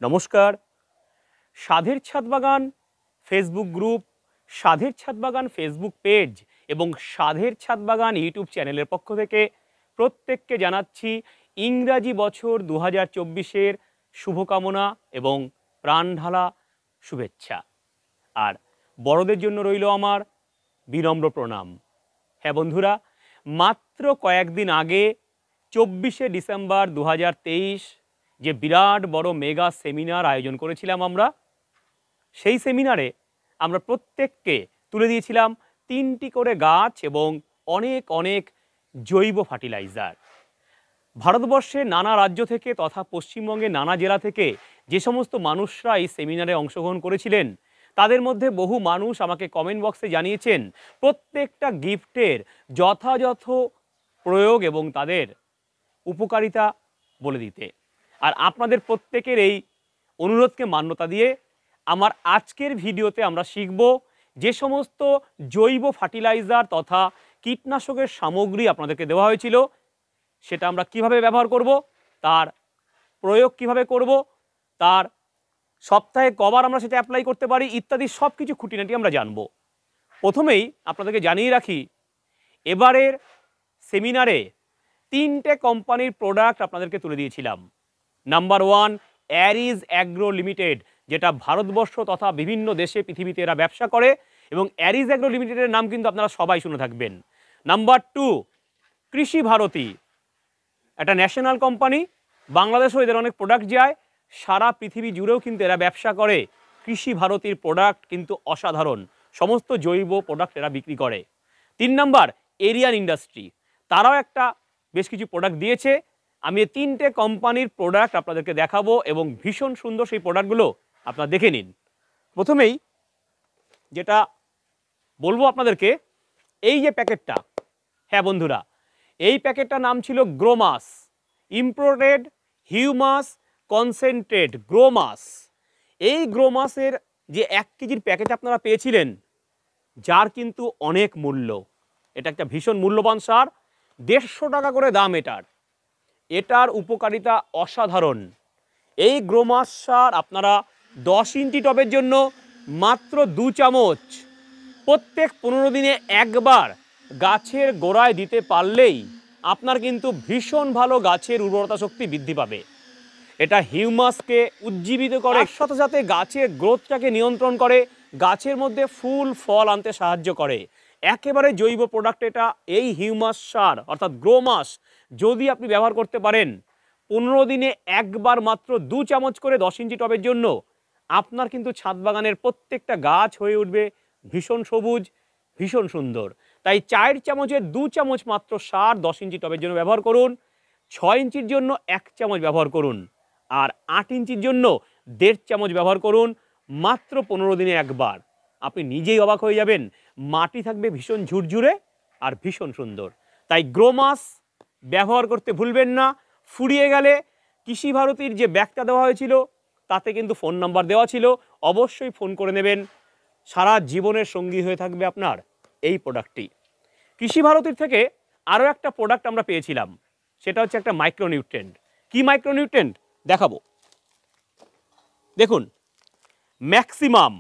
নমস্কার। সাধের ছাদ বাগান ফেসবুক গ্রুপ, সাধের ছাদ বাগান ফেসবুক পেজ এবং সাধের ছাদ বাগান ইউটিউব চ্যানেলের পক্ষ থেকে প্রত্যেককে জানাচ্ছি ইংরাজি বছর 2024-এর শুভকামনা এবং প্রাণঢালা শুভেচ্ছা। আর বড়দের জন্য রইল আমার বিনম্র প্রণাম। হ্যাঁ বন্ধুরা, মাত্র কয়েকদিন আগে 24শে ডিসেম্বর 2023 যে বিরাট বড় মেগা সেমিনার আয়োজন করেছিলাম আমরা, সেই সেমিনারে আমরা প্রত্যেককে তুলে দিয়েছিলাম 3টি করে গাছ এবং অনেক অনেক জৈব ফার্টিলাইজার। ভারতবর্ষের নানা রাজ্য থেকে তথা পশ্চিমবঙ্গের নানা জেলা থেকে যে সমস্ত মানুষরা এই সেমিনারে অংশগ্রহণ করেছিলেন, তাদের মধ্যে বহু মানুষ আমাকে কমেন্ট বক্সে জানিয়েছেন প্রত্যেকটা গিফটের যথাযথ প্রয়োগ এবং তাদের উপকারিতা বলে দিতে। আর আপনাদের প্রত্যেকের এই অনুরোধকে মান্যতা দিয়ে আমার আজকের ভিডিওতে আমরা শিখব যে সমস্ত জৈব ফার্টিলাইজার তথা কীটনাশকের সামগ্রী আপনাদেরকে দেওয়া হয়েছিল সেটা আমরা কিভাবে ব্যবহার করব, তার প্রয়োগ কিভাবে করব, তার সপ্তাহে কবার আমরা সেটা অ্যাপ্লাই করতে পারি ইত্যাদি সব কিছু খুঁটিনাটি আমরা জানব। প্রথমেই আপনাদেরকে জানিয়ে রাখি, এবারের সেমিনারে 3টে কোম্পানির প্রোডাক্ট আপনাদেরকে তুলে দিয়েছিলাম। নাম্বার 1 অ্যারিজ অ্যাগ্রো লিমিটেড, যেটা ভারতবর্ষ তথা বিভিন্ন দেশে পৃথিবীতে এরা ব্যবসা করে এবং অ্যারিজ অ্যাগ্রো লিমিটেডের নাম কিন্তু আপনারা সবাই শুনে থাকবেন। নাম্বার 2 কৃষি ভারতী, একটা ন্যাশনাল কোম্পানি, বাংলাদেশেও এদের অনেক প্রোডাক্ট যায়, সারা পৃথিবী জুড়েও কিন্তু এরা ব্যবসা করে। কৃষি ভারতীর প্রোডাক্ট কিন্তু অসাধারণ, সমস্ত জৈব প্রোডাক্ট এরা বিক্রি করে। 3 নাম্বার এরিয়ান ইন্ডাস্ট্রি, তারাও একটা বেশ কিছু প্রোডাক্ট দিয়েছে। আমি এই 3টে কোম্পানির প্রোডাক্ট আপনাদেরকে দেখাবো এবং ভীষণ সুন্দর সেই প্রোডাক্টগুলো আপনারা দেখে নিন। প্রথমেই যেটা বলবো আপনাদেরকে, এই যে প্যাকেটটা, হ্যাঁ বন্ধুরা, এই প্যাকেটটার নাম ছিল গ্রোমাস ইম্পোর্টেড হিউমাস কনসেন্ট্রেট গ্রোমাস। এই গ্রোমাসের যে 1 কেজির প্যাকেট আপনারা পেয়েছিলেন, যার কিন্তু অনেক মূল্য, এটা একটা ভীষণ মূল্যবান সার, 150 টাকা করে দাম এটার উপকারিতা অসাধারণ। এই গ্রোমাস সার আপনারা 10 ইঞ্চি টবের জন্য মাত্র 2 চামচ প্রত্যেক 15 দিনে একবার গাছের গোড়ায় দিতে পারলেই আপনার কিন্তু ভীষণ ভালো গাছের উর্বরতা শক্তি বৃদ্ধি পাবে। এটা হিউমাসকে উজ্জীবিত করে, সাথে সাথে গাছের গ্রোথটাকে নিয়ন্ত্রণ করে, গাছের মধ্যে ফুল ফল আনতে সাহায্য করে। একেবারে জৈব প্রোডাক্ট এটা। এই হিউমাস সার অর্থাৎ গ্রোমাস যদি আপনি ব্যবহার করতে পারেন 15 দিনে একবার মাত্র 2 চামচ করে 10 ইঞ্চি টবের জন্য, আপনার কিন্তু ছাদ বাগানের প্রত্যেকটা গাছ হয়ে উঠবে ভীষণ সবুজ, ভীষণ সুন্দর। তাই 4 চামচের 2 চামচ মাত্র সার 10 ইঞ্চি টবের জন্য ব্যবহার করুন, 6 ইঞ্চির জন্য 1 চামচ ব্যবহার করুন, আর 8 ইঞ্চির জন্য 1.5 চামচ ব্যবহার করুন মাত্র 15 দিনে একবার। আপনি নিজেই অবাক হয়ে যাবেন, মাটি থাকবে ভীষণ ঝুরঝুরে আর ভীষণ সুন্দর। তাই গ্রোমাস ব্যবহার করতে ভুলবেন না। ফুরিয়ে গেলে কৃষি ভারতীর যে ব্যাগটা দেওয়া হয়েছিল তাতে কিন্তু ফোন নাম্বার দেওয়া ছিল, অবশ্যই ফোন করে নেবেন। সারা জীবনের সঙ্গী হয়ে থাকবে আপনার এই প্রোডাক্টটি। কৃষি ভারতীর থেকে আরও একটা প্রোডাক্ট আমরা পেয়েছিলাম, সেটা হচ্ছে একটা মাইক্রোনিউট্রেন্ট। কি মাইক্রোনিউট্রেন্ট দেখাবো, দেখুন, ম্যাক্সিমাম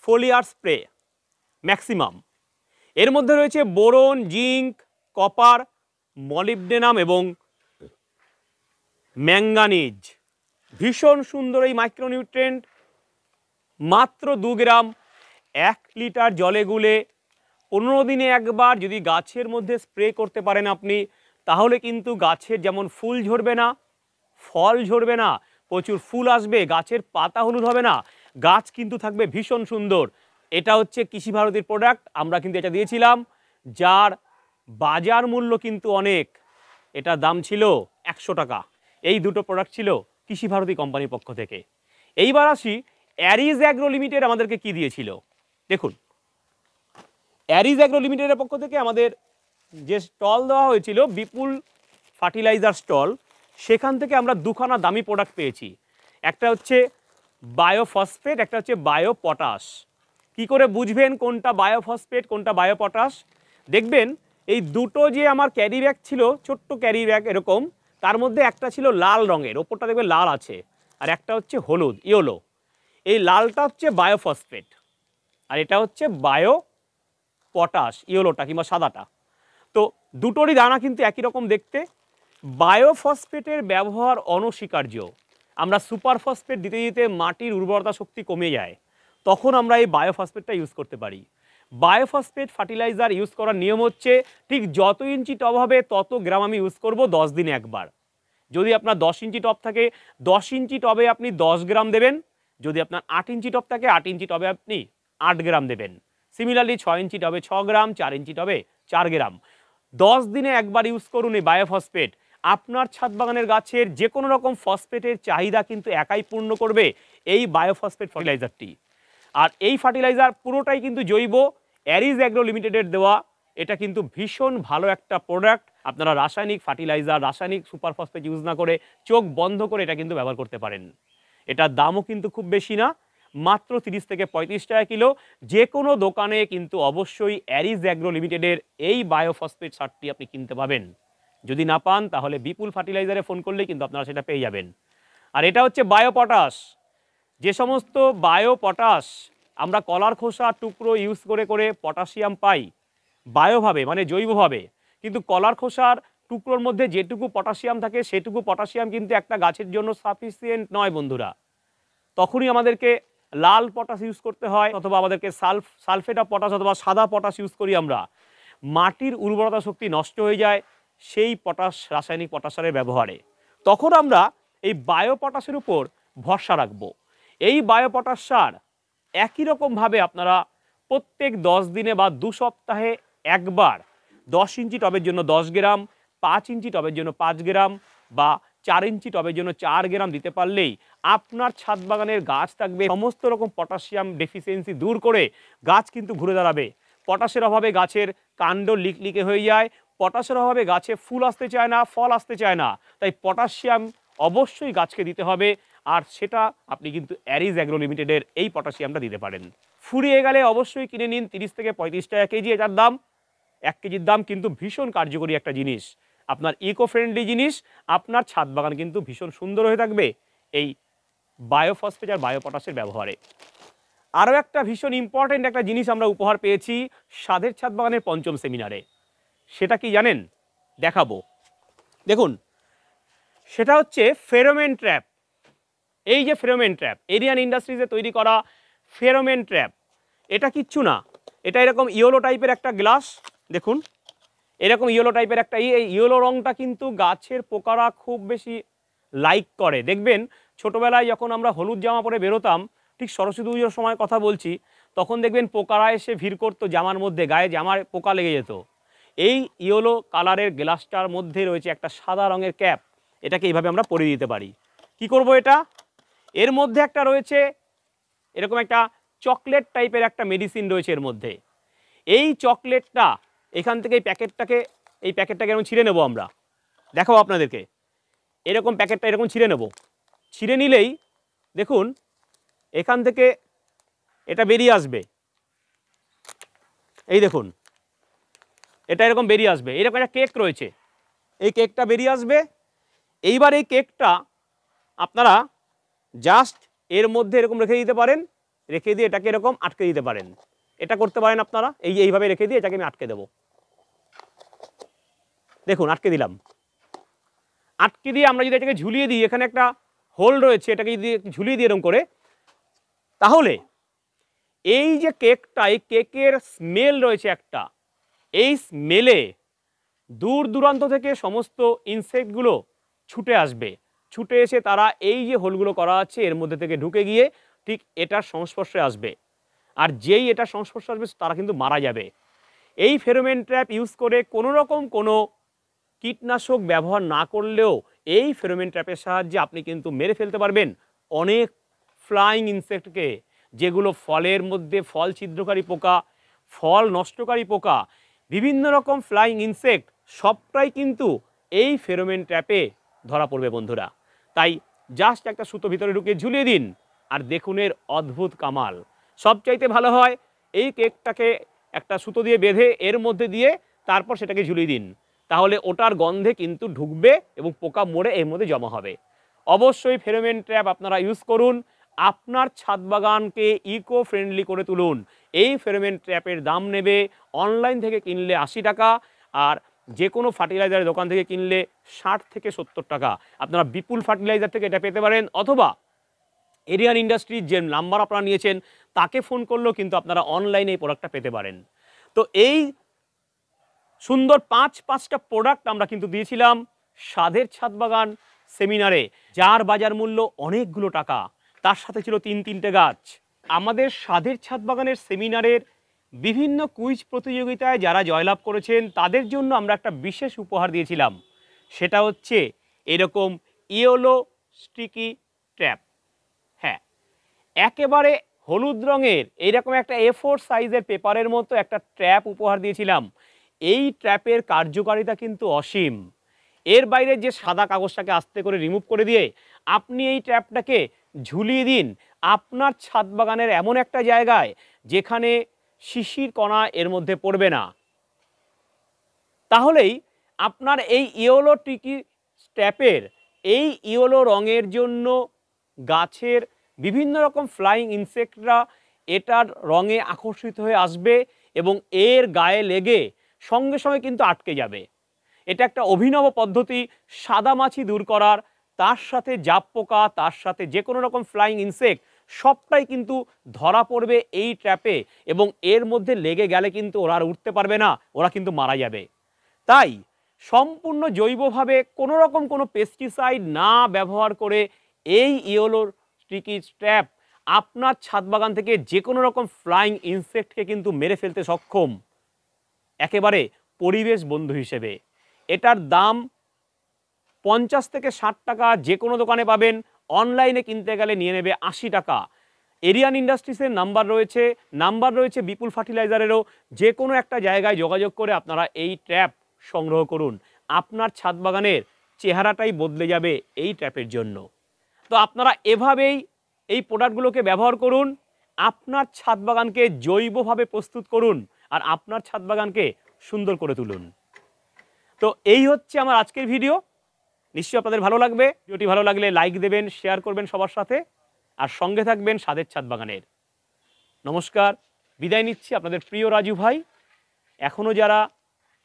ফোলিয়ার স্প্রে ম্যাক্সিমাম। এর মধ্যে রয়েছে বোরন, জিঙ্ক, কপার, মলিবডেনাম এবং ম্যাঙ্গানিজ। ভীষণ সুন্দর এই মাইক্রোনিউট্রেন্ট, মাত্র 2 গ্রাম 1 লিটার জলে গুলে 15 দিনে একবার যদি গাছের মধ্যে স্প্রে করতে পারেন আপনি, তাহলে কিন্তু গাছের যেমন ফুল ঝরবে না, ফল ঝরবে না, প্রচুর ফুল আসবে, গাছের পাতা হলুদ হবে না, গাছ কিন্তু থাকবে ভীষণ সুন্দর। এটা হচ্ছে কৃষি ভারতীর প্রোডাক্ট। আমরা কিন্তু এটা দিয়েছিলাম, যার বাজার মূল্য কিন্তু অনেক, এটার দাম ছিল 100 টাকা। এই দুটো প্রোডাক্ট ছিল কৃষি ভারতী কোম্পানির পক্ষ থেকে। এইবার আসি অ্যারিজ অ্যাগ্রো লিমিটেড আমাদেরকে কি দিয়েছিল। দেখুন, অ্যারিজ অ্যাগ্রো লিমিটেডের পক্ষ থেকে আমাদের যে স্টল দেওয়া হয়েছিল বিপুল ফার্টিলাইজার স্টল, সেখান থেকে আমরা 2খানা দামি প্রোডাক্ট পেয়েছি। একটা হচ্ছে বায়োফসফেট, একটা হচ্ছে বায়ো পটাশ। কী করে বুঝবেন কোনটা বায়োফসফেট কোনটা বায়ো পটাশ? দেখবেন এই দুটো যে আমার ক্যারি ব্যাগ ছিল, ছোট্ট ক্যারি ব্যাগ এরকম, তার মধ্যে একটা ছিল লাল রঙের, ওপরটা দেখবেন লাল আছে, আর একটা হচ্ছে হলুদ ইয়েলো। এই লালটা হচ্ছে বায়োফসফেট আর এটা হচ্ছে বায়ো পটাশ, ইয়েলোটা কিংবা সাদাটা। তো দুটোরই দানা কিন্তু একই রকম দেখতে। বায়োফসফেটের ব্যবহার অনস্বীকার্য। আমরা সুপার ফসফেট দিতে দিতে মাটির উর্বরতা শক্তি কমে যায়, তখন আমরা এই বায়োফসফেটটা ইউজ করতে পারি। বায়োফসফেট ফার্টিলাইজার ইউজ করার নিয়ম হচ্ছে ঠিক যত ইঞ্চি টব হবে তত গ্রাম আমি ইউজ করব 10 দিনে একবার। যদি আপনার 10 ইঞ্চি টব থাকে 10 ইঞ্চি টবে আপনি 10 গ্রাম দেবেন। যদি আপনার 8 ইঞ্চি টব থাকে 8 ইঞ্চি টবে আপনি 8 গ্রাম দেবেন। সিমিলারলি 6 ইঞ্চি টবে 6 গ্রাম, 4 ইঞ্চি টবে 4 গ্রাম। 10 দিনে একবার ইউজ করুন এই বায়োফসফেট। আপনার ছাদ বাগানের গাছের যে কোনো রকম ফসফেটের চাহিদা কিন্তু একাই পূর্ণ করবে এই বায়োফসফেট ফার্টিলাইজারটি। আর এই ফার্টিলাইজার পুরোটাই কিন্তু জৈব, অ্যারিজ অ্যাগ্রো লিমিটেডের দেওয়া। এটা কিন্তু ভীষণ ভালো একটা প্রোডাক্ট। আপনারা রাসায়নিক ফার্টিলাইজার, রাসায়নিক সুপার ফসফেট ইউজ না করে চোখ বন্ধ করে এটা কিন্তু ব্যবহার করতে পারেন। এটার দামও কিন্তু খুব বেশি না, মাত্র 30 থেকে 35 টাকা কিলো। যে কোনো দোকানে কিন্তু অবশ্যই অ্যারিজ অ্যাগ্রো লিমিটেডের এই বায়োফসফেট সারটি আপনি কিনতে পাবেন। যদি না পান তাহলে বিপুল ফার্টিলাইজারে ফোন করলেই কিন্তু আপনারা সেটা পেয়ে যাবেন। আর এটা হচ্ছে বায়ো পটাশ। যে সমস্ত বায়ো পটাশ আমরা কলার খোসা টুকরো ইউজ করে করে পটাশিয়াম পাই বায়োভাবে, মানে জৈবভাবে, কিন্তু কলার খোসার টুকরোর মধ্যে যেটুকু পটাশিয়াম থাকে সেটুকু পটাশিয়াম কিন্তু একটা গাছের জন্য সাফিসিয়েন্ট নয় বন্ধুরা। তখনই আমাদেরকে লাল পটাশ ইউজ করতে হয়, অথবা আমাদেরকে সালফেট অফ পটাশ অথবা সাদা পটাশ ইউজ করি আমরা। মাটির উর্বরতা শক্তি নষ্ট হয়ে যায় সেই পটাশ, রাসায়নিক পটাশ সারের ব্যবহারে। তখন আমরা এই বায়ো পটাশের উপর ভরসা রাখবো। এই বায়ো পটাশ সার একই রকমভাবে আপনারা প্রত্যেক 10 দিনে বা 2 সপ্তাহে একবার 10 ইঞ্চি টবের জন্য 10 গ্রাম, 5 ইঞ্চি টবের জন্য 5 গ্রাম বা 4 ইঞ্চি টবের জন্য 4 গ্রাম দিতে পারলেই আপনার ছাদ বাগানের গাছ থাকবে সমস্ত রকম পটাশিয়াম ডেফিসিয়েন্সি দূর করে গাছ কিন্তু ঘুরে দাঁড়াবে। পটাশের অভাবে গাছের কাণ্ড লিকলিকে হয়ে যায়, পটাশের অভাবে গাছে ফুল আসতে চায় না, ফল আসতে চায় না। তাই পটাশিয়াম অবশ্যই গাছকে দিতে হবে, আর সেটা আপনি কিন্তু অ্যারিজ অ্যাগ্রো লিমিটেডের এই পটাশিয়ামটা দিতে পারেন। ফুরিয়ে গেলে অবশ্যই কিনে নিন, 30 থেকে 35 টাকা কেজি এটার দাম। 1 কেজির দাম কিন্তু ভীষণ কার্যকরী একটা জিনিস, আপনার ইকো ফ্রেন্ডলি জিনিস। আপনার ছাদ বাগান কিন্তু ভীষণ সুন্দর হয়ে থাকবে এই বায়োফসফেট আর বায়োপটাশের ব্যবহারে। আরও একটা ভীষণ ইম্পর্টেন্ট একটা জিনিস আমরা উপহার পেয়েছি স্বাদের ছাদ বাগানের 5ম সেমিনারে। সেটা কি জানেন? দেখাবো, দেখুন। সেটা হচ্ছে ফেরোমেন ট্র্যাপ। এই যে ফেরোমেন ট্র্যাপ, এরিয়ান ইন্ডাস্ট্রিজে তৈরি করা ফেরোমেন ট্র্যাপ, এটা কিচ্ছু না। এটা এরকম ইয়েলো টাইপের একটা গ্লাস, দেখুন এরকম ইয়েলো টাইপের একটা এই ইয়েলো রঙটা কিন্তু গাছের পোকারা খুব বেশি লাইক করে। দেখবেন ছোটোবেলায় যখন আমরা হলুদ জামা পরে বেরোতাম, ঠিক সরস্বতী পুজোর সময় কথা বলছি, তখন দেখবেন পোকারা এসে ভিড় করতো জামার মধ্যে, গায়ে জামার পোকা লেগে যেত। এই ইয়েলো কালারের গ্লাসটার মধ্যে রয়েছে একটা সাদা রঙের ক্যাপ, এটাকে এইভাবে আমরা পরিয়ে দিতে পারি। কি করব এটা? এর মধ্যে একটা রয়েছে এরকম একটা চকলেট টাইপের একটা মেডিসিন রয়েছে এর মধ্যে। এই চকলেটটা এখান থেকে এই প্যাকেটটাকে এরকম ছিঁড়ে নেব আমরা, দেখাবো আপনাদেরকে। এরকম প্যাকেটটা এরকম ছিঁড়ে নেব, ছিঁড়ে নিলেই দেখুন এখান থেকে এটা বেরিয়ে আসবে। এই দেখুন এটা এরকম বেরিয়ে আসবে, এরকম একটা কেক রয়েছে, এই কেকটা বেরিয়ে আসবে। এইবার এই কেকটা আপনারা জাস্ট এর মধ্যে এরকম রেখে দিতে পারেন, রেখে দিয়ে এটাকে এরকম আটকে দিতে পারেন। এটা করতে পারেন আপনারা, এইভাবে রেখে দিয়ে এটাকে আমি আটকে দেব। দেখুন আটকে দিলাম। আটকে দিয়ে আমরা যদি এটাকে ঝুলিয়ে দিই, এখানে একটা হোল রয়েছে, এটাকে যদি ঝুলিয়ে দিই এরকম করে, তাহলে এই যে কেকটা, এই কেকের স্মেল রয়েছে একটা, এই স্মেলে দূর দূরান্ত থেকে সমস্ত ইনসেক্টগুলো ছুটে আসবে। ছুটে এসে তারা এই যে হোলগুলো করা আছে এর মধ্যে থেকে ঢুকে গিয়ে ঠিক এটার সংস্পর্শে আসবে, আর যেই এটার সংস্পর্শে আসবে তারা কিন্তু মারা যাবে। এই ফেরোমেন ট্র্যাপ ইউজ করে কোনো রকম কোনো কীটনাশক ব্যবহার না করলেও এই ফেরোমেন ট্র্যাপের সাহায্যে আপনি কিন্তু মেরে ফেলতে পারবেন অনেক ফ্লাইং ইনসেক্টকে, যেগুলো ফলের মধ্যে ফল ছিদ্রকারী পোকা, ফল নষ্টকারী পোকা, বিভিন্ন রকম ফ্লাইং ইনসেক্ট সবটাই কিন্তু এই ফেরোমেন ট্র্যাপে ধরা পড়বে বন্ধুরা। তাই জাস্ট একটা সুতো ভিতরে ঢুকিয়ে ঝুলিয়ে দিন, আর দেখুন এর অদ্ভুত কামাল। সবচাইতে ভালো হয় এই কেকটাকে একটা সুতো দিয়ে বেঁধে এর মধ্যে দিয়ে তারপর সেটাকে ঝুলিয়ে দিন, তাহলে ওটার গন্ধে কিন্তু ঢুকবে এবং পোকা মরে এর মধ্যে জমা হবে। অবশ্যই ফেরোমন ট্র্যাপ আপনারা ইউজ করুন, আপনার ছাদ বাগানকে ইকো ফ্রেন্ডলি করে তুলুন। এই ফেরোমন ট্র্যাপের দাম নেবে অনলাইন থেকে কিনলে 80 টাকা, আর যে কোনো ফার্টিলাইজারের দোকান থেকে কিনলে 60 থেকে 70 টাকা। আপনারা বিপুল ফার্টিলাইজার থেকে এটা পেতে পারেন, অথবা এরিয়ান ইন্ডাস্ট্রির যে নাম্বার আপনারা নিয়েছেন তাকে ফোন করলেও কিন্তু আপনারা অনলাইনে এই প্রোডাক্টটা পেতে পারেন। তো এই সুন্দর পাঁচটা প্রোডাক্ট আমরা কিন্তু দিয়েছিলাম স্বাদের ছাদ বাগান সেমিনারে, যার বাজার মূল্য অনেকগুলো টাকা, তার সাথে ছিল 3-3টে গাছ। আমাদের স্বাদের ছাদ বাগানের সেমিনারের বিভিন্ন কুইজ প্রতিযোগিতায় যারা জয়লাভ করেছেন তাদের জন্য আমরা একটা বিশেষ উপহার দিয়েছিলাম, সেটা হচ্ছে এরকম ইয়েলো স্টিকি ট্র্যাপ। হ্যাঁ, একেবারে হলুদ রঙের এইরকম একটা A4 সাইজের পেপারের মতো একটা ট্র্যাপ উপহার দিয়েছিলাম। এই ট্র্যাপের কার্যকারিতা কিন্তু অসীম। এর বাইরে যে সাদা কাগজটাকে আস্তে করে রিমুভ করে দিয়ে আপনি এই ট্র্যাপটাকে ঝুলিয়ে দিন আপনার ছাদ বাগানের এমন একটা জায়গায় যেখানে শিশির কণা এর মধ্যে পড়বে না, তাহলেই আপনার এই ইয়েলো স্টিকি ট্র্যাপের এই ইয়েলো রঙের জন্য গাছের বিভিন্ন রকম ফ্লাইং ইনসেক্টরা এটার রঙে আকর্ষিত হয়ে আসবে এবং এর গায়ে লেগে সঙ্গে সঙ্গে কিন্তু আটকে যাবে। এটা একটা অভিনব পদ্ধতি সাদা মাছি দূর করার, তার সাথে জাপ পোকা, তার সাথে যে কোনো রকম ফ্লাইং ইনসেক্ট সবটাই কিন্তু ধরা পড়বে এই ট্র্যাপে, এবং এর মধ্যে লেগে গেলে কিন্তু ওরা আর উঠতে পারবে না, ওরা কিন্তু মারা যাবে। তাই সম্পূর্ণ জৈবভাবে কোনো রকম কোনো পেস্টিসাইড না ব্যবহার করে এই ইয়েলো স্টিকি ট্র্যাপ আপনার ছাদ বাগান থেকে যে কোনো রকম ফ্লাইং ইনসেক্টকে কিন্তু মেরে ফেলতে সক্ষম, একেবারে পরিবেশ বন্ধু হিসেবে। এটার দাম 50 থেকে 60 টাকা, যে কোনো দোকানে পাবেন। অনলাইনে কিনতে গেলে নিয়ে নেবে 80 টাকা। এরিয়ান ইন্ডাস্ট্রিজের নাম্বার রয়েছে বিপুল ফার্টিলাইজারেরও। যে কোনো একটা জায়গায় যোগাযোগ করে আপনারা এই ট্র্যাপ সংগ্রহ করুন, আপনার ছাদ বাগানের চেহারাটাই বদলে যাবে এই ট্র্যাপের জন্য। তো আপনারা এভাবেই এই প্রোডাক্টগুলোকে ব্যবহার করুন, আপনার ছাদ বাগানকে জৈবভাবে প্রস্তুত করুন, আর আপনার ছাদ বাগানকে সুন্দর করে তুলুন। তো এই হচ্ছে আমার আজকের ভিডিও। নিশ্চয়ই আপনাদের ভালো লাগবে। ভিডিওটি ভালো লাগলে লাইক দেবেন, শেয়ার করবেন সবার সাথে, আর সঙ্গে থাকবেন স্বাদের ছাদ বাগানের। নমস্কার, বিদায় নিচ্ছি আপনাদের প্রিয় রাজু ভাই। এখনও যারা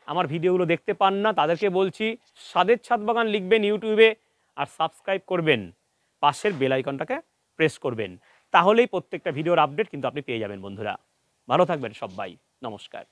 আমার ভিডিওগুলো দেখতে পান না তাদেরকে বলছি, স্বাদের ছাদ বাগান লিখবেন ইউটিউবে আর সাবস্ক্রাইব করবেন, পাশের বেল আইকনটাকে প্রেস করবেন, তাহলেই প্রত্যেকটা ভিডিওর আপডেট কিন্তু আপনি পেয়ে যাবেন। বন্ধুরা ভালো থাকবেন সবাই, নমস্কার।